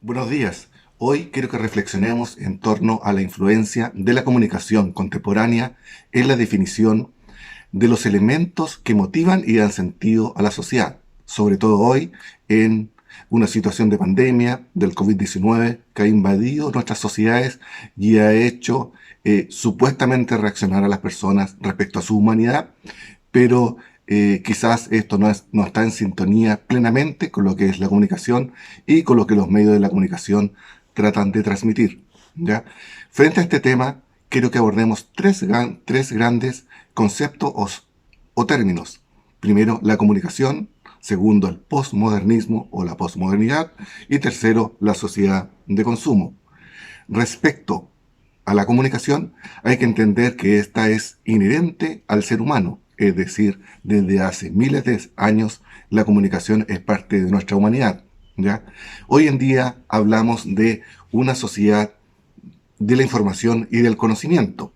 Buenos días. Hoy quiero que reflexionemos en torno a la influencia de la comunicación contemporánea en la definición de los elementos que motivan y dan sentido a la sociedad, sobre todo hoy en una situación de pandemia del COVID-19 que ha invadido nuestras sociedades y ha hecho supuestamente reaccionar a las personas respecto a su humanidad, pero quizás esto no está en sintonía plenamente con lo que es la comunicación y con lo que los medios de la comunicación tratan de transmitir, ¿ya? Frente a este tema, quiero que abordemos tres grandes conceptos o términos. Primero, la comunicación. Segundo, el postmodernismo o la postmodernidad. Y tercero, la sociedad de consumo. Respecto a la comunicación, hay que entender que esta es inherente al ser humano, es decir, desde hace miles de años la comunicación es parte de nuestra humanidad, ¿ya? Hoy en día hablamos de una sociedad de la información y del conocimiento.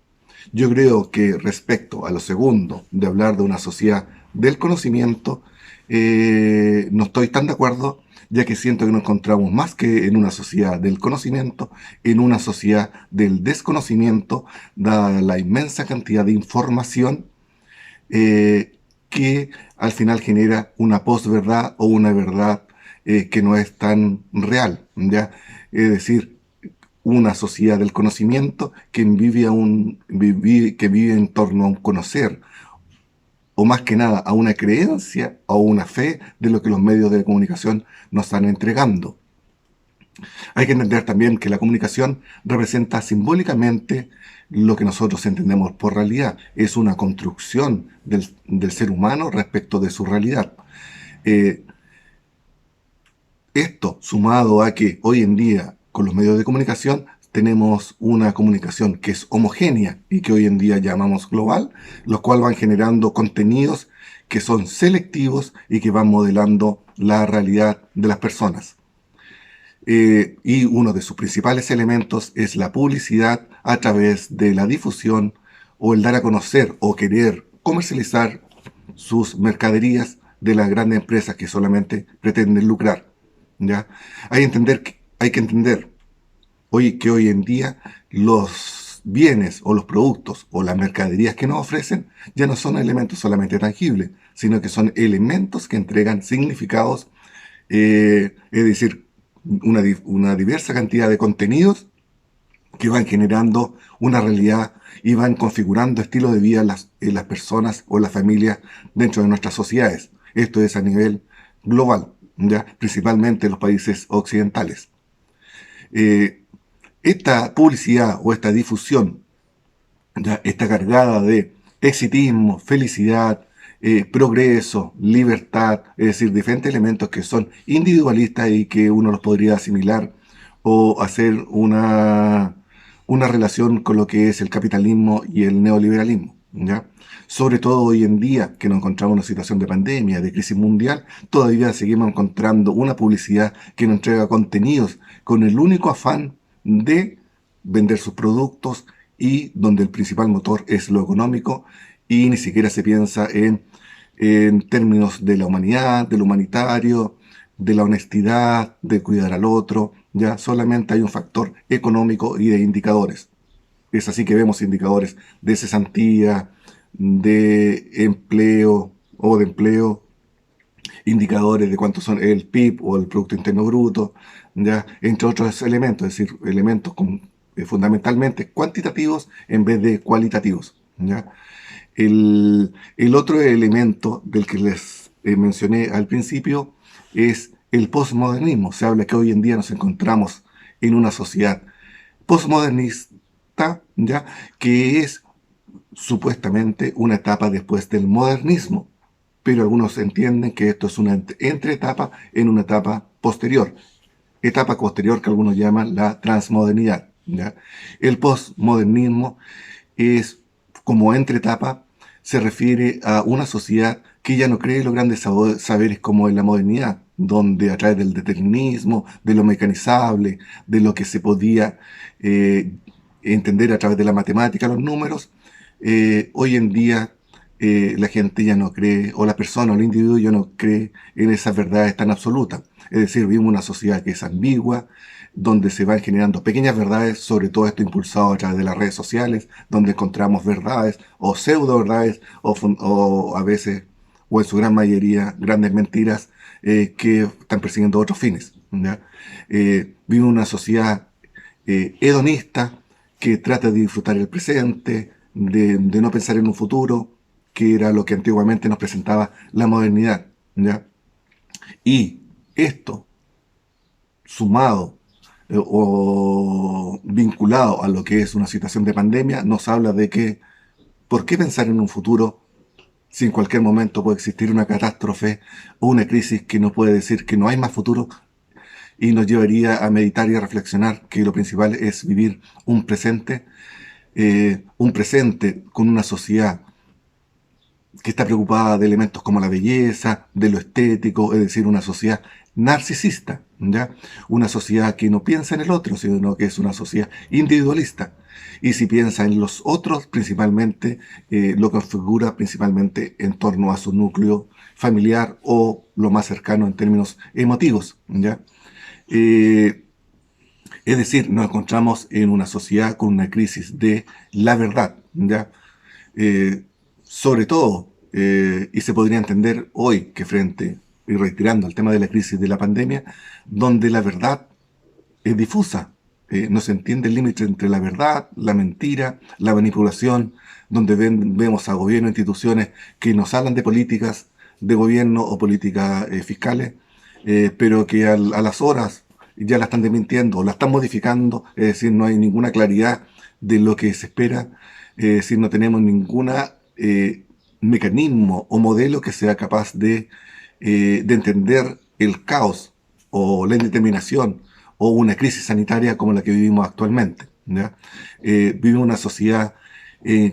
Yo creo que respecto a lo segundo, de hablar de una sociedad del conocimiento, no estoy tan de acuerdo, ya que siento que nos encontramos más que en una sociedad del conocimiento, en una sociedad del desconocimiento, dada la inmensa cantidad de información que al final genera una posverdad o una verdad que no es tan real, ¿ya? Es decir, una sociedad del conocimiento que vive en torno a un conocer, o más que nada a una creencia o una fe de lo que los medios de comunicación nos están entregando. Hay que entender también que la comunicación representa simbólicamente lo que nosotros entendemos por realidad. Es una construcción del ser humano respecto de su realidad. Eh, Esto sumado a que hoy en día con los medios de comunicación tenemos una comunicación que es homogénea y que hoy en día llamamos global, los cuales van generando contenidos que son selectivos y que van modelando la realidad de las personas. Y uno de sus principales elementos es la publicidad a través de la difusión o el dar a conocer o querer comercializar sus mercaderías de las grandes empresas que solamente pretenden lucrar, ¿ya? Hay que entender que hoy en día los bienes o los productos o las mercaderías que nos ofrecen ya no son elementos solamente tangibles, sino que son elementos que entregan significados, es decir, una diversa cantidad de contenidos que van generando una realidad y van configurando estilos de vida en las personas o las familias dentro de nuestras sociedades. Esto es a nivel global, ¿ya? Principalmente en los países occidentales. Eh, Esta publicidad o esta difusión ya está cargada de exitismo, felicidad, progreso, libertad, es decir, diferentes elementos que son individualistas y que uno los podría asimilar o hacer una relación con lo que es el capitalismo y el neoliberalismo, ¿ya? Sobre todo hoy en día, que nos encontramos en una situación de pandemia, de crisis mundial, todavía seguimos encontrando una publicidad que nos entrega contenidos con el único afán de vender sus productos y donde el principal motor es lo económico y ni siquiera se piensa en términos de la humanidad, de lo humanitario, de la honestidad, de cuidar al otro, ya solamente hay un factor económico y de indicadores. Es así que vemos indicadores de cesantía, de empleo o de empleo, indicadores de cuánto son el PIB o el Producto Interno Bruto, ya, entre otros elementos, es decir, elementos fundamentalmente cuantitativos en vez de cualitativos, ¿ya? El otro elemento del que les mencioné al principio es el postmodernismo. Se habla que hoy en día nos encontramos en una sociedad postmodernista, ¿ya? Que es supuestamente una etapa después del modernismo, pero algunos entienden que esto es una entreetapa en una etapa posterior que algunos llaman la transmodernidad, ¿ya? El postmodernismo es como entreetapa, se refiere a una sociedad que ya no cree los grandes saberes como en la modernidad, donde a través del determinismo, de lo mecanizable, de lo que se podía entender a través de la matemática, los números, hoy en día la gente ya no cree, o la persona o el individuo ya no cree en esas verdades tan absolutas. Es decir, vivimos una sociedad que es ambigua, donde se van generando pequeñas verdades, sobre todo esto impulsado a través de las redes sociales, donde encontramos verdades o pseudo verdades o a veces, o en su gran mayoría, grandes mentiras que están persiguiendo otros fines. ¿Ya? Vivimos una sociedad hedonista que trata de disfrutar el presente, de no pensar en un futuro, que era lo que antiguamente nos presentaba la modernidad. ¿Ya? Y esto, sumado o vinculado a lo que es una situación de pandemia, nos habla de que, ¿por qué pensar en un futuro si en cualquier momento puede existir una catástrofe o una crisis que nos puede decir que no hay más futuro? Y nos llevaría a meditar y a reflexionar que lo principal es vivir un presente con una sociedad que está preocupada de elementos como la belleza, de lo estético, es decir, una sociedad narcisista, ¿ya? Una sociedad que no piensa en el otro, sino que es una sociedad individualista. Y si piensa en los otros, principalmente lo configura principalmente en torno a su núcleo familiar o lo más cercano en términos emotivos, ¿ya? Eh, es decir, nos encontramos en una sociedad con una crisis de la verdad, ¿ya? Eh, Sobre todo, y se podría entender hoy que frente, y reiterando el tema de la crisis de la pandemia, donde la verdad es difusa, no se entiende el límite entre la verdad, la mentira, la manipulación, donde vemos a gobierno e instituciones que nos hablan de políticas de gobierno o políticas fiscales, pero que a las horas ya la están desmintiendo o la están modificando, es decir, no hay ninguna claridad de lo que se espera, es decir, no tenemos ninguna mecanismo o modelo que sea capaz de entender el caos o la indeterminación o una crisis sanitaria como la que vivimos actualmente. ¿Ya? Vivimos una sociedad,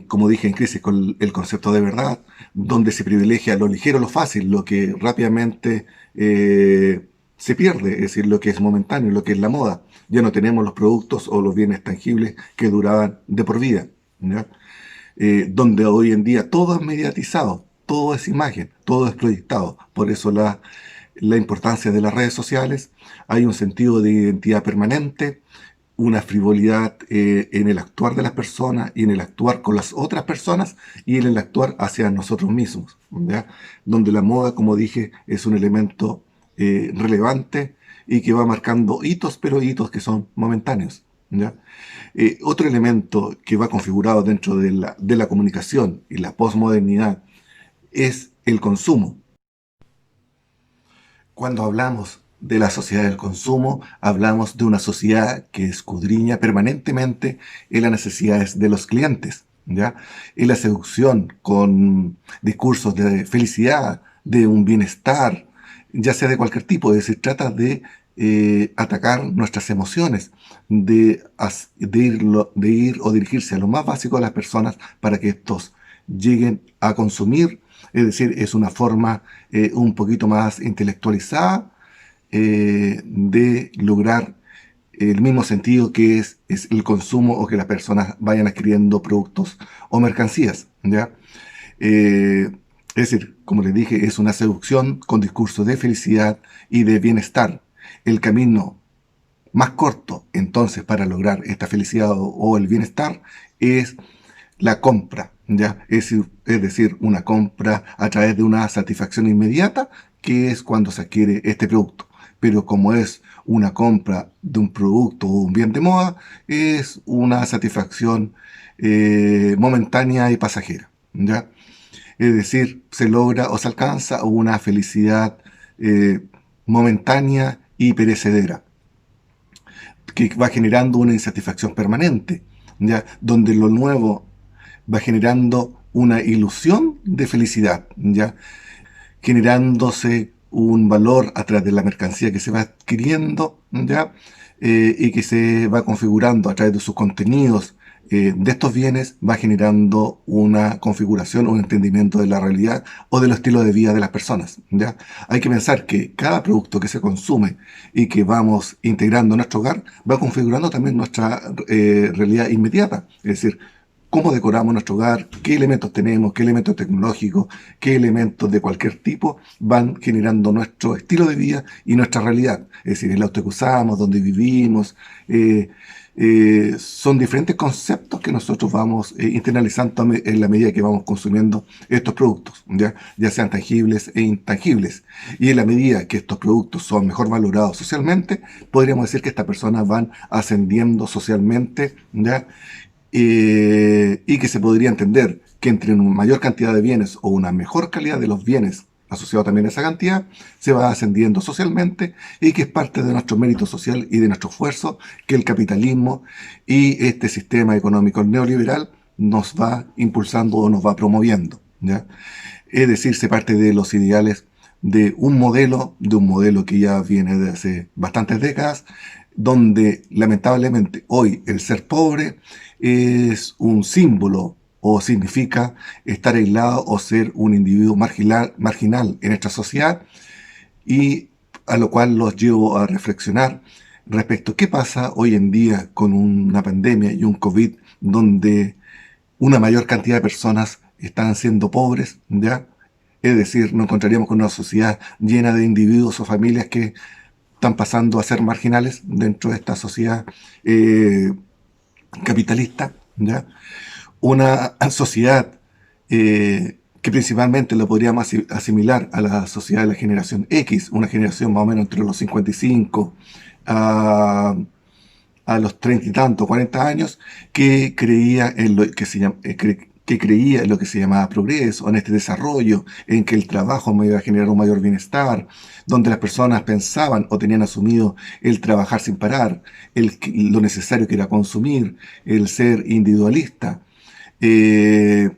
como dije, en crisis con el concepto de verdad, donde se privilegia lo ligero, lo fácil, lo que rápidamente se pierde, es decir, lo que es momentáneo, lo que es la moda. Ya no tenemos los productos o los bienes tangibles que duraban de por vida. ¿Ya? Donde hoy en día todo es mediatizado, todo es imagen, todo es proyectado. Por eso la importancia de las redes sociales, hay un sentido de identidad permanente, una frivolidad en el actuar de las personas y en el actuar con las otras personas y en el actuar hacia nosotros mismos, ¿ya? Donde la moda, como dije, es un elemento relevante y que va marcando hitos, pero hitos que son momentáneos. ¿Ya? Otro elemento que va configurado dentro de la comunicación y la posmodernidad es el consumo. Cuando hablamos de la sociedad del consumo, hablamos de una sociedad que escudriña permanentemente en las necesidades de los clientes, ¿ya? En la seducción con discursos de felicidad, de un bienestar, ya sea de cualquier tipo, es decir, trata de atacar nuestras emociones, de ir o dirigirse a lo más básico de las personas para que estos lleguen a consumir, es decir, es una forma un poquito más intelectualizada de lograr el mismo sentido que es el consumo o que las personas vayan adquiriendo productos o mercancías, ¿ya? Es decir, como les dije, es una seducción con discurso de felicidad y de bienestar. El camino más corto, entonces, para lograr esta felicidad o el bienestar es la compra, ¿ya? Es decir, una compra a través de una satisfacción inmediata, que es cuando se adquiere este producto. Pero como es una compra de un producto o un bien de moda, es una satisfacción momentánea y pasajera, ¿ya? Es decir, se logra o se alcanza una felicidad eh, momentánea y perecedera, que va generando una insatisfacción permanente, ¿ya? Donde lo nuevo va generando una ilusión de felicidad, ¿ya? Generándose un valor a través de la mercancía que se va adquiriendo, ¿ya? Y que se va configurando a través de sus contenidos de estos bienes, va generando una configuración, un entendimiento de la realidad o del estilo de vida de las personas, ¿ya? Hay que pensar que cada producto que se consume y que vamos integrando en nuestro hogar va configurando también nuestra realidad inmediata. Es decir, cómo decoramos nuestro hogar, qué elementos tenemos, qué elementos tecnológicos, qué elementos de cualquier tipo van generando nuestro estilo de vida y nuestra realidad. Es decir, el auto que usamos, dónde vivimos, son diferentes conceptos que nosotros vamos internalizando en la medida que vamos consumiendo estos productos, ya sean tangibles e intangibles. Y en la medida que estos productos son mejor valorados socialmente, podríamos decir que estas personas van ascendiendo socialmente, ¿ya? Y que se podría entender que entre una mayor cantidad de bienes o una mejor calidad de los bienes asociado también a esa cantidad, se va ascendiendo socialmente y que es parte de nuestro mérito social y de nuestro esfuerzo que el capitalismo y este sistema económico neoliberal nos va impulsando o nos va promoviendo, ¿ya? Es decir, se parte de los ideales de un modelo que ya viene de hace bastantes décadas, donde lamentablemente hoy el ser pobre es un símbolo o significa estar aislado o ser un individuo marginal en nuestra sociedad, y a lo cual los llevo a reflexionar respecto a qué pasa hoy en día con una pandemia y un COVID donde una mayor cantidad de personas están siendo pobres, ¿ya? Es decir, nos encontraríamos con una sociedad llena de individuos o familias que están pasando a ser marginales dentro de esta sociedad eh, capitalista, ¿ya? Una sociedad que principalmente lo podríamos asimilar a la sociedad de la generación X, una generación más o menos entre los 55 a, a los 30 y tantos, 40 años, que creía en lo que se llama, que creía en lo que se llamaba progreso, en este desarrollo, en que el trabajo me iba a generar un mayor bienestar, donde las personas pensaban o tenían asumido el trabajar sin parar, lo necesario que era consumir, el ser individualista. Eh,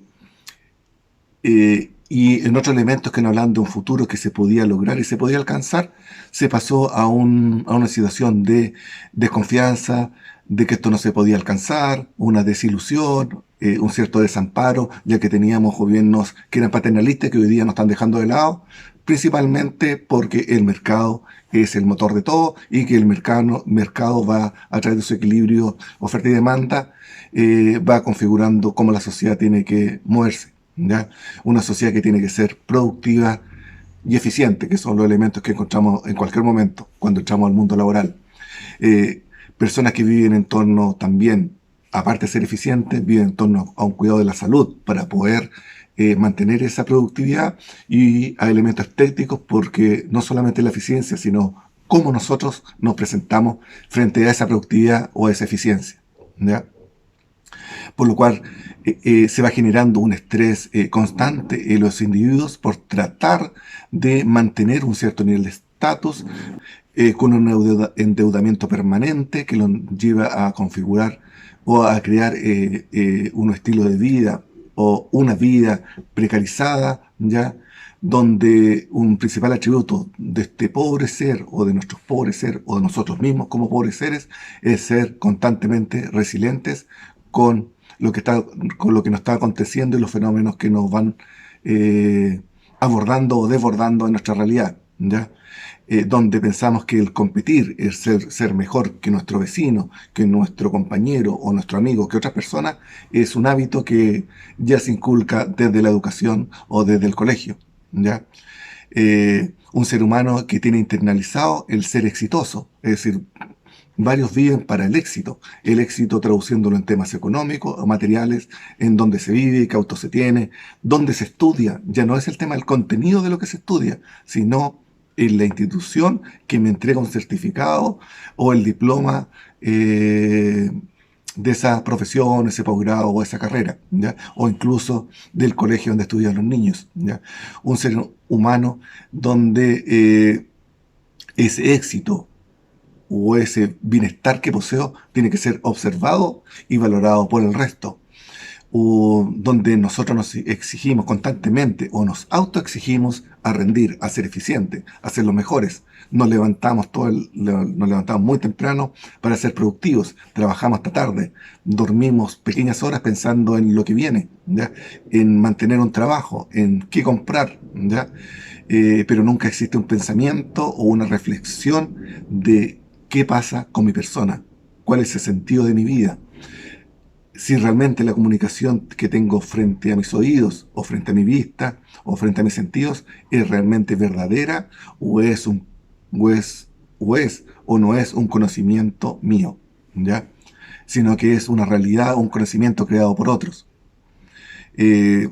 y en otros elementos que nos hablan de un futuro que se podía lograr y se podía alcanzar, se pasó a una situación de desconfianza, de que esto no se podía alcanzar, una desilusión, un cierto desamparo, ya que teníamos gobiernos que eran paternalistas que hoy día nos están dejando de lado, principalmente porque el mercado es el motor de todo y que el mercado va a través de su equilibrio oferta y demanda, va configurando cómo la sociedad tiene que moverse, ¿ya? Una sociedad que tiene que ser productiva y eficiente, que son los elementos que encontramos en cualquier momento cuando entramos al mundo laboral. Eh, Personas que viven en torno también, aparte de ser eficientes, viven en torno a un cuidado de la salud para poder mantener esa productividad, y a elementos estéticos, porque no solamente la eficiencia, sino cómo nosotros nos presentamos frente a esa productividad o a esa eficiencia, ¿ya? Por lo cual se va generando un estrés constante en los individuos por tratar de mantener un cierto nivel de estatus, con un endeudamiento permanente que lo lleva a configurar o a crear un estilo de vida o una vida precarizada, ¿ya? Donde un principal atributo de este pobre ser o de nuestros pobres ser o de nosotros mismos como pobres seres es ser constantemente resilientes con con lo que nos está aconteciendo y los fenómenos que nos van abordando o desbordando en nuestra realidad, ¿ya? Donde pensamos que el competir, el ser mejor que nuestro vecino, que nuestro compañero o nuestro amigo, que otras personas, es un hábito que ya se inculca desde la educación o desde el colegio, ¿ya? Un ser humano que tiene internalizado el ser exitoso, es decir, varios viven para el éxito traduciéndolo en temas económicos o materiales, en dónde se vive, qué auto se tiene, dónde se estudia. Ya no es el tema del contenido de lo que se estudia, sino en la institución que me entrega un certificado o el diploma de esa profesión, ese posgrado o esa carrera, ¿ya? O incluso del colegio donde estudian los niños, ¿ya? Un ser humano donde ese éxito o ese bienestar que poseo tiene que ser observado y valorado por el resto, o donde nosotros nos exigimos constantemente o nos autoexigimos a rendir, a ser eficientes, a ser los mejores. Nos levantamos muy temprano para ser productivos, trabajamos hasta tarde, dormimos pequeñas horas pensando en lo que viene, ¿ya? En mantener un trabajo, en qué comprar, ¿ya? Pero nunca existe un pensamiento o una reflexión de qué pasa con mi persona, cuál es el sentido de mi vida. si realmente la comunicación que tengo frente a mis oídos o frente a mi vista o frente a mis sentidos es realmente verdadera o es un o es o no es un conocimiento mío, ¿ya? Sino que es una realidad, un conocimiento creado por otros. Eh,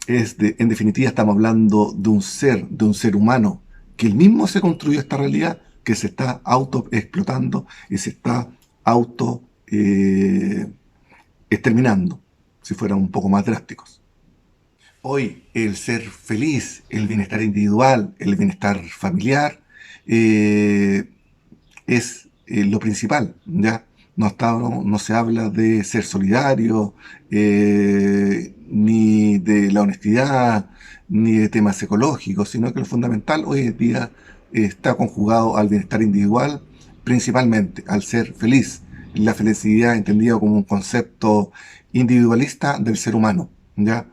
en definitiva, estamos hablando de un ser humano, que él mismo se construyó esta realidad, que se está auto explotando y se está auto exterminando, si fueran un poco más drásticos. Hoy el ser feliz, el bienestar individual, el bienestar familiar, eh, es lo principal, ¿ya? No se habla de ser solidario, ni de la honestidad, ni de temas ecológicos, sino que lo fundamental hoy en día está conjugado al bienestar individual, principalmente al ser feliz. La felicidad entendida como un concepto individualista del ser humano, ¿ya?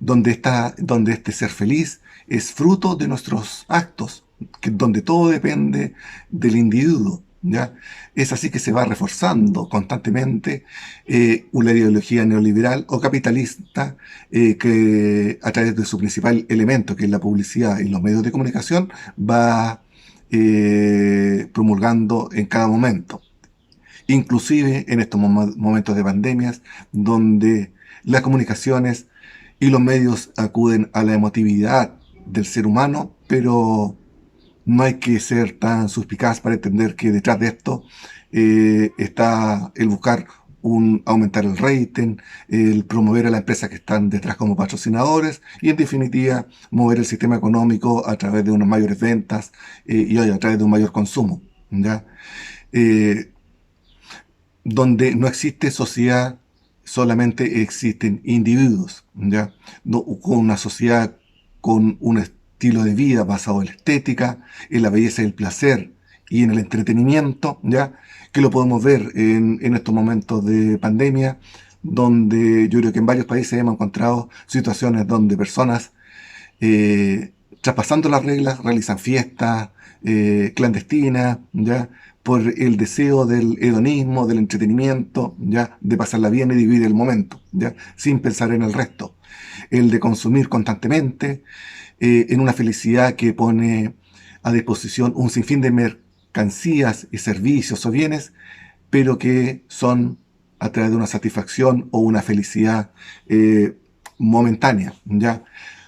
Donde este ser feliz es fruto de nuestros actos, donde todo depende del individuo. ¿Ya? Es así que se va reforzando constantemente una ideología neoliberal o capitalista que a través de su principal elemento, que es la publicidad y los medios de comunicación, va promulgando en cada momento. Inclusive en estos momentos de pandemias, donde las comunicaciones y los medios acuden a la emotividad del ser humano, pero no hay que ser tan suspicaz para entender que detrás de esto está el buscar aumentar el rating, el promover a las empresas que están detrás como patrocinadores y en definitiva mover el sistema económico a través de unas mayores ventas y a través de un mayor consumo, ¿ya? Eh, donde no existe sociedad, solamente existen individuos, ¿ya? Con una sociedad con un estilo de vida basado en la estética, en la belleza y el placer y en el entretenimiento, ¿ya? Que lo podemos ver en estos momentos de pandemia, donde yo creo que en varios países hemos encontrado situaciones donde personas traspasando las reglas, realizan fiestas clandestinas, ¿ya? Por el deseo del hedonismo, del entretenimiento, ¿ya? De pasarla bien y vivir el momento, ¿ya? Sin pensar en el resto. El de consumir constantemente, en una felicidad que pone a disposición un sinfín de mercancías y servicios o bienes, pero que son a través de una satisfacción o una felicidad momentánea, ¿ya?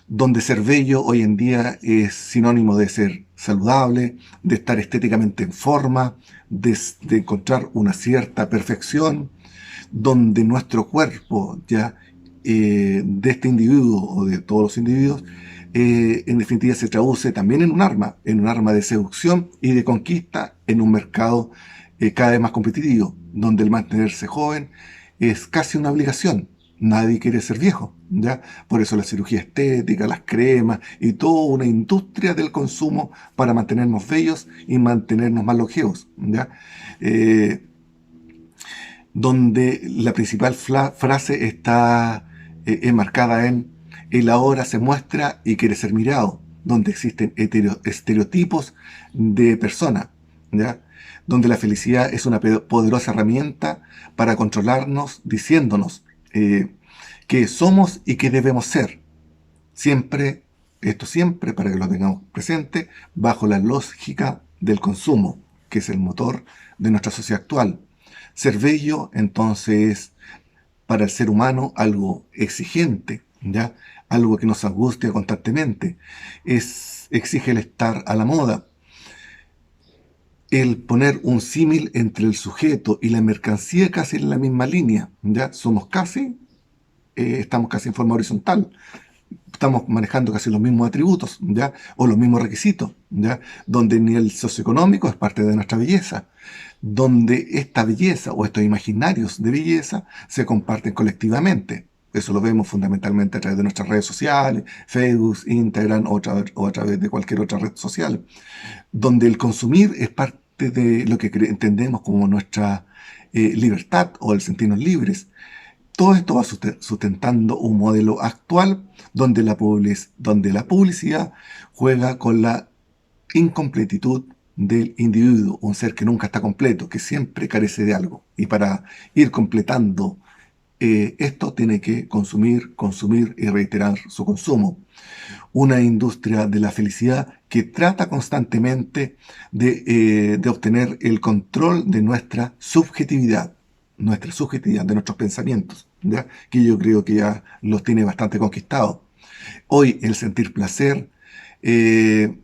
Donde ser bello hoy en día es sinónimo de ser saludable, de estar estéticamente en forma, de encontrar una cierta perfección, donde nuestro cuerpo ya de este individuo o de todos los individuos, en definitiva se traduce también en un arma de seducción y de conquista en un mercado cada vez más competitivo, donde el mantenerse joven es casi una obligación. Nadie quiere ser viejo, ¿ya? Por eso la cirugía estética, las cremas y toda una industria del consumo para mantenernos bellos y mantenernos más longevos, ¿ya? Eh, donde la principal frase está enmarcada en el ahora se muestra y quiere ser mirado, donde existen estereotipos de persona, ¿ya? Donde la felicidad es una poderosa herramienta para controlarnos, diciéndonos qué somos y qué debemos ser. Siempre, esto siempre, para que lo tengamos presente, bajo la lógica del consumo, que es el motor de nuestra sociedad actual. Ser bello, entonces, para el ser humano, algo exigente, ¿ya? Algo que nos angustia constantemente. Exige el estar a la moda, el poner un símil entre el sujeto y la mercancía casi en la misma línea, ¿ya? Estamos casi en forma horizontal, estamos manejando casi los mismos atributos, ¿ya? O los mismos requisitos, ¿ya? Donde ni el socioeconómico es parte de nuestra belleza, donde esta belleza o estos imaginarios de belleza se comparten colectivamente. Eso lo vemos fundamentalmente a través de nuestras redes sociales, Facebook, Instagram o a través de cualquier otra red social, donde el consumir es parte de lo que entendemos como nuestra libertad o el sentirnos libres. Todo esto va sustentando un modelo actual donde la publicidad juega con la incompletitud del individuo, un ser que nunca está completo, que siempre carece de algo. Y para ir completando esto tiene que consumir, consumir y reiterar su consumo. Una industria de la felicidad que trata constantemente de obtener el control de nuestra subjetividad, de nuestros pensamientos, ¿ya? Que yo creo que ya los tiene bastante conquistados. Hoy el sentir placer eh,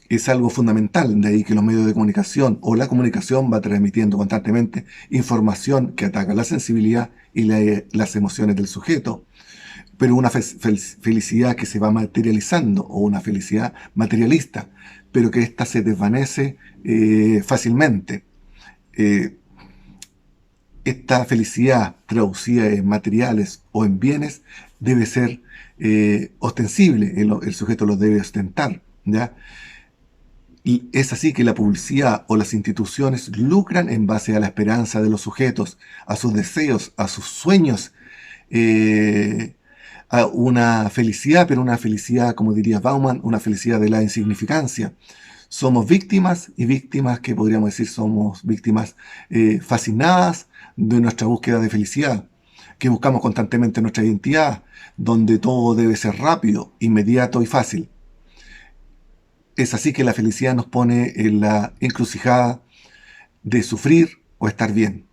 es algo fundamental, de ahí que los medios de comunicación o la comunicación va transmitiendo constantemente información que ataca la sensibilidad y las emociones del sujeto, pero una felicidad que se va materializando o una felicidad materialista, pero que ésta se desvanece fácilmente. Eh, Esta felicidad traducida en materiales o en bienes debe ser ostensible, el sujeto lo debe ostentar, ¿ya? Y es así que la publicidad o las instituciones lucran en base a la esperanza de los sujetos, a sus deseos, a sus sueños, eh, a una felicidad, pero una felicidad, como diría Bauman, una felicidad de la insignificancia. Somos víctimas y víctimas que podríamos decir somos víctimas fascinadas de nuestra búsqueda de felicidad, que buscamos constantemente nuestra identidad, donde todo debe ser rápido, inmediato y fácil. Es así que la felicidad nos pone en la encrucijada de sufrir o estar bien,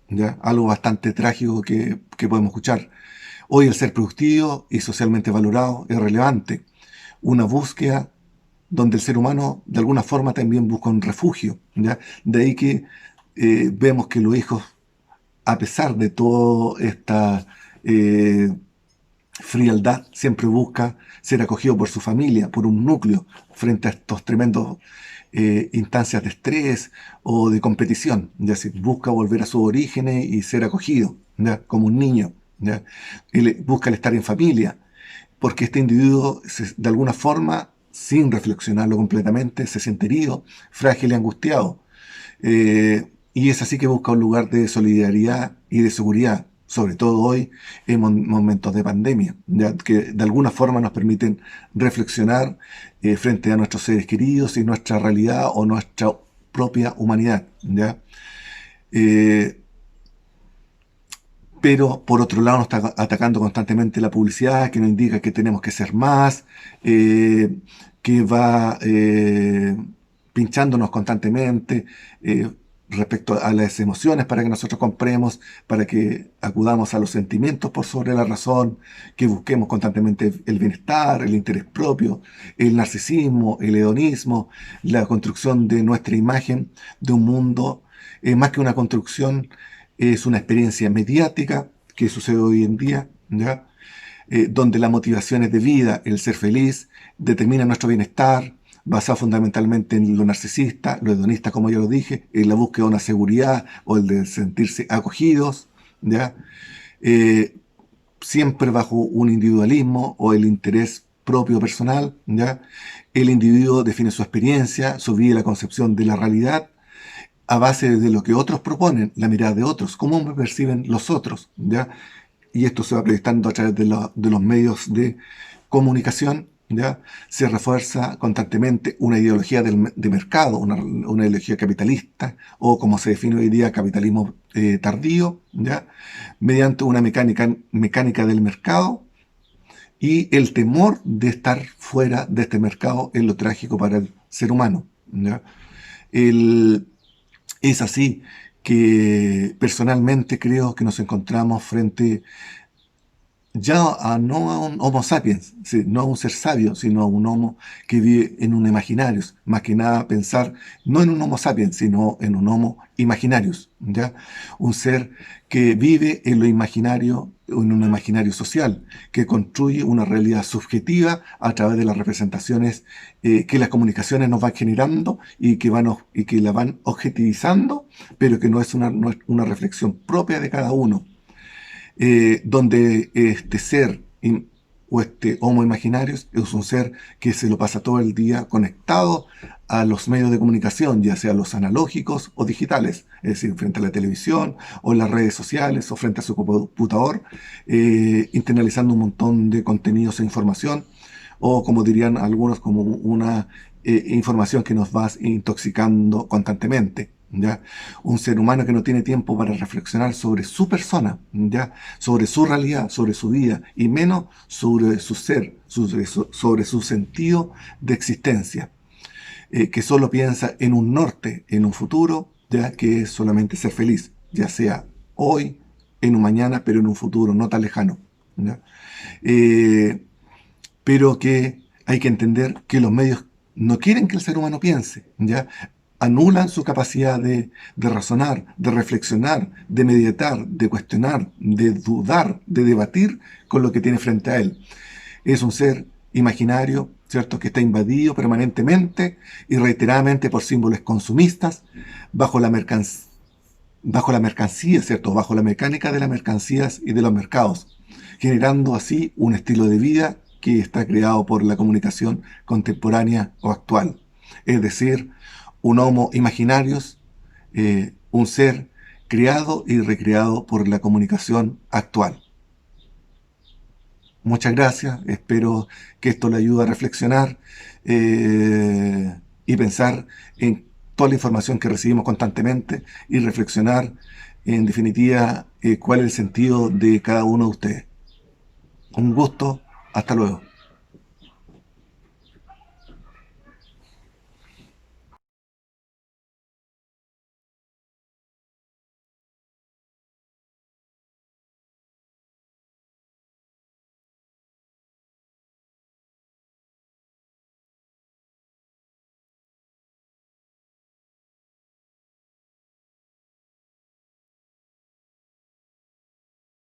¿ya? Algo bastante trágico que podemos escuchar. Hoy el ser productivo y socialmente valorado es relevante. Una búsqueda donde el ser humano de alguna forma también busca un refugio, ¿ya? De ahí que vemos que los hijos, a pesar de toda esta frialdad, siempre busca ser acogido por su familia, por un núcleo, frente a estos tremendos instancias de estrés o de competición. Ya se busca volver a sus orígenes y ser acogido, ¿ya? Como un niño, ¿ya? Él busca el estar en familia, porque este individuo, de alguna forma, sin reflexionarlo completamente, se siente herido, frágil y angustiado. Y es así que busca un lugar de solidaridad y de seguridad, sobre todo hoy en momentos de pandemia, ya que de alguna forma nos permiten reflexionar frente a nuestros seres queridos y nuestra realidad o nuestra propia humanidad, ¿ya? Eh, pero por otro lado nos está atacando constantemente la publicidad que nos indica que tenemos que ser más, que va pinchándonos constantemente respecto a las emociones para que nosotros compremos, para que acudamos a los sentimientos por sobre la razón, que busquemos constantemente el bienestar, el interés propio, el narcisismo, el hedonismo, la construcción de nuestra imagen de un mundo, más que una construcción, es una experiencia mediática que sucede hoy en día, ¿ya? Donde las motivaciones de vida, el ser feliz, determina nuestro bienestar, basado fundamentalmente en lo narcisista, lo hedonista, como ya lo dije, en la búsqueda de una seguridad o el de sentirse acogidos, ¿ya? Eh, Siempre bajo un individualismo o el interés propio personal, ¿ya? El individuo define su experiencia, su vida y la concepción de la realidad a base de lo que otros proponen, la mirada de otros, cómo me perciben los otros, ¿ya? Y esto se va proyectando a través de los medios de comunicación, ¿ya? Se refuerza constantemente una ideología de mercado, una ideología capitalista, o como se define hoy día, capitalismo tardío, ¿ya? Mediante una mecánica del mercado, y el temor de estar fuera de este mercado es lo trágico para el ser humano, ¿ya? El, es así que personalmente creo que nos encontramos frente ya no a un Homo sapiens, sí, no a un ser sabio, sino a un Homo que vive en un imaginarius. Más que nada pensar no en un Homo sapiens, sino en un Homo imaginarius, ¿ya? Un ser que vive en lo imaginario, en un imaginario social, que construye una realidad subjetiva a través de las representaciones que las comunicaciones nos van generando y que la van objetivizando, pero que no es una reflexión propia de cada uno, donde este ser o este homo imaginario es un ser que se lo pasa todo el día conectado a los medios de comunicación, ya sea los analógicos o digitales, es decir, frente a la televisión o en las redes sociales o frente a su computador, internalizando un montón de contenidos e información, o como dirían algunos, como una información que nos va intoxicando constantemente, ¿ya? Un ser humano que no tiene tiempo para reflexionar sobre su persona, ¿ya? Sobre su realidad, sobre su vida, y menos sobre su ser, sobre su sentido de existencia, que solo piensa en un norte, en un futuro, ya que es solamente ser feliz, ya sea hoy, en un mañana, pero en un futuro no tan lejano, ¿ya? Eh, pero que hay que entender que los medios no quieren que el ser humano piense, ¿ya? Anulan su capacidad de razonar, de reflexionar, de meditar, de cuestionar, de dudar, de debatir con lo que tiene frente a él. Es un ser imaginario, ¿cierto?, que está invadido permanentemente y reiteradamente por símbolos consumistas, bajo la mercancía, ¿cierto?, bajo la mecánica de las mercancías y de los mercados, generando así un estilo de vida que está creado por la comunicación contemporánea o actual. Es decir, un homo imaginarius, un ser creado y recreado por la comunicación actual. Muchas gracias, espero que esto le ayude a reflexionar y pensar en toda la información que recibimos constantemente y reflexionar en definitiva cuál es el sentido de cada uno de ustedes. Un gusto, hasta luego.